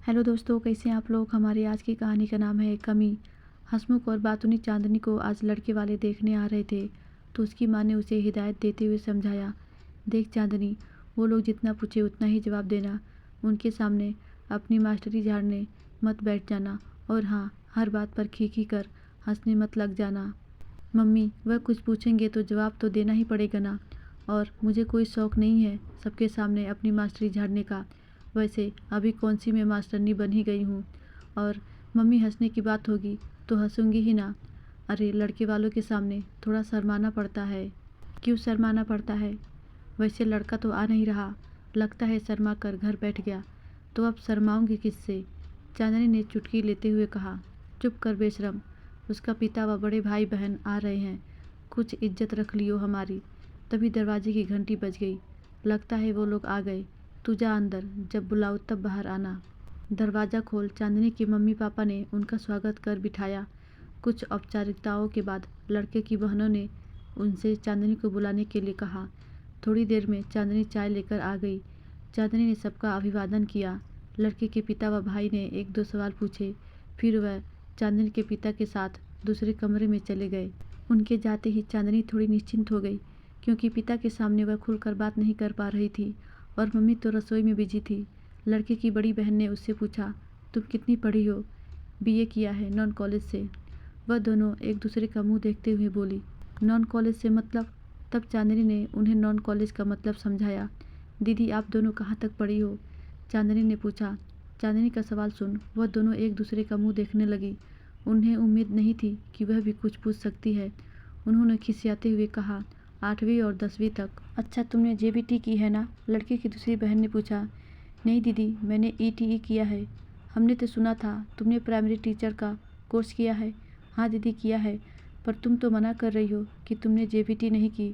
Hello दोस्तों, कैसे हैं आप लोग। हमारी आज की कहानी का नाम है कमी। हंसमुख और बातूनी चांदनी को आज लड़के वाले देखने आ रहे थे तो उसकी माँ ने उसे हिदायत देते हुए समझाया, देख चांदनी, वो लोग जितना पूछे उतना ही जवाब देना। उनके सामने अपनी मास्टरी झाड़ने मत बैठ जाना और हाँ, हर बात पर खी कर हंसने मत लग जाना। मम्मी, वह कुछ पूछेंगे तो जवाब तो देना ही पड़ेगा ना। और मुझे कोई शौक़ नहीं है सबके सामने अपनी मास्टरी झाड़ने का। वैसे अभी कौन सी मैं मास्टरनी बन ही गई हूँ। और मम्मी, हंसने की बात होगी तो हंसूंगी ही ना। अरे, लड़के वालों के सामने थोड़ा शर्माना पड़ता है। क्यों शर्माना पड़ता है? वैसे लड़का तो आ नहीं रहा, लगता है शर्मा कर घर बैठ गया। तो अब शर्माऊंगी किससे? चांदनी ने चुटकी लेते हुए कहा। चुप कर बेशरम, उसका पिता व बड़े भाई बहन आ रहे हैं, कुछ इज्जत रख लियो हमारी। तभी दरवाजे की घंटी बज गई। लगता है वो लोग आ गए। तू जा अंदर, जब बुलाओ तब बाहर आना। दरवाज़ा खोल चांदनी के मम्मी पापा ने उनका स्वागत कर बिठाया। कुछ औपचारिकताओं के बाद लड़के की बहनों ने उनसे चांदनी को बुलाने के लिए कहा। थोड़ी देर में चांदनी चाय लेकर आ गई। चांदनी ने सबका अभिवादन किया। लड़के के पिता व भाई ने एक दो सवाल पूछे, फिर वह चांदनी के पिता के साथ दूसरे कमरे में चले गए। उनके जाते ही चांदनी थोड़ी निश्चिंत हो गई, क्योंकि पिता के सामने वह खुलकर बात नहीं कर पा रही थी और मम्मी तो रसोई में बिजी थी। लड़के की बड़ी बहन ने उससे पूछा, तुम कितनी पढ़ी हो? बीए किया है, नॉन कॉलेज से। वह दोनों एक दूसरे का मुंह देखते हुए बोली, नॉन कॉलेज से मतलब? तब चांदनी ने उन्हें नॉन कॉलेज का मतलब समझाया। दीदी, आप दोनों कहाँ तक पढ़ी हो? चांदनी ने पूछा। चांदनी का सवाल सुन वह दोनों एक दूसरे का मुंह देखने लगी। उन्हें उम्मीद नहीं थी कि वह भी कुछ पूछ सकती है। उन्होंने खिसियाते हुए कहा, 8वीं और 10वीं तक। अच्छा, तुमने जेबीटी की है ना? लड़के की दूसरी बहन ने पूछा। नहीं दीदी, मैंने ईटीई किया है। हमने तो सुना था तुमने प्राइमरी टीचर का कोर्स किया है। हाँ दीदी, किया है, पर तुम तो मना कर रही हो कि तुमने जेबीटी नहीं की।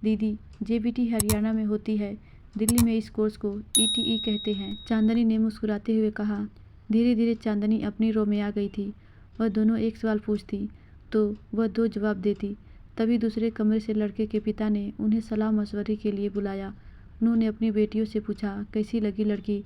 दीदी, जेबीटी हरियाणा में होती है, दिल्ली में इस कोर्स को ईटीई कहते हैं, चांदनी ने मुस्कुराते हुए कहा। धीरे धीरे चांदनी अपनी रो में आ गई थी। वह दोनों एक सवाल पूछती तो वह दो जवाब देती। तभी दूसरे कमरे से लड़के के पिता ने उन्हें सलाह मशवरे के लिए बुलाया। उन्होंने अपनी बेटियों से पूछा, कैसी लगी लड़की?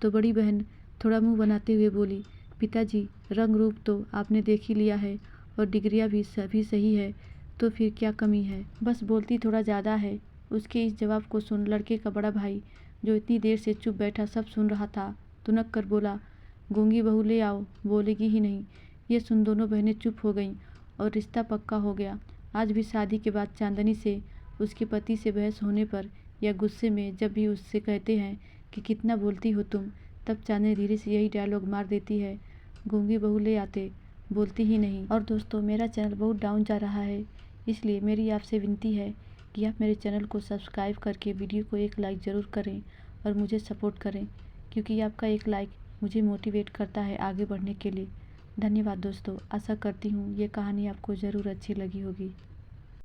तो बड़ी बहन थोड़ा मुंह बनाते हुए बोली, पिताजी, रंग रूप तो आपने देख ही लिया है और डिग्रियां भी सभी सही है, तो फिर क्या कमी है? बस बोलती थोड़ा ज़्यादा है। उसके इस जवाब को सुन लड़के का बड़ा भाई, जो इतनी देर से चुप बैठा सब सुन रहा था, तुनक कर बोला, गूंगी बहू ले आओ, बोलेगी ही नहीं। ये सुन दोनों बहनें चुप हो गईं और रिश्ता पक्का हो गया। आज भी शादी के बाद चांदनी से उसके पति से बहस होने पर या गुस्से में जब भी उससे कहते हैं कि कितना बोलती हो तुम, तब चांदनी धीरे से यही डायलॉग मार देती है, गूंगी बहू ले आते, बोलती ही नहीं। और दोस्तों, मेरा चैनल बहुत डाउन जा रहा है, इसलिए मेरी आपसे विनती है कि आप मेरे चैनल को सब्सक्राइब करके वीडियो को एक लाइक ज़रूर करें और मुझे सपोर्ट करें, क्योंकि आपका एक लाइक मुझे मोटिवेट करता है आगे बढ़ने के लिए। धन्यवाद दोस्तों। आशा करती हूँ ये कहानी आपको ज़रूर अच्छी लगी होगी।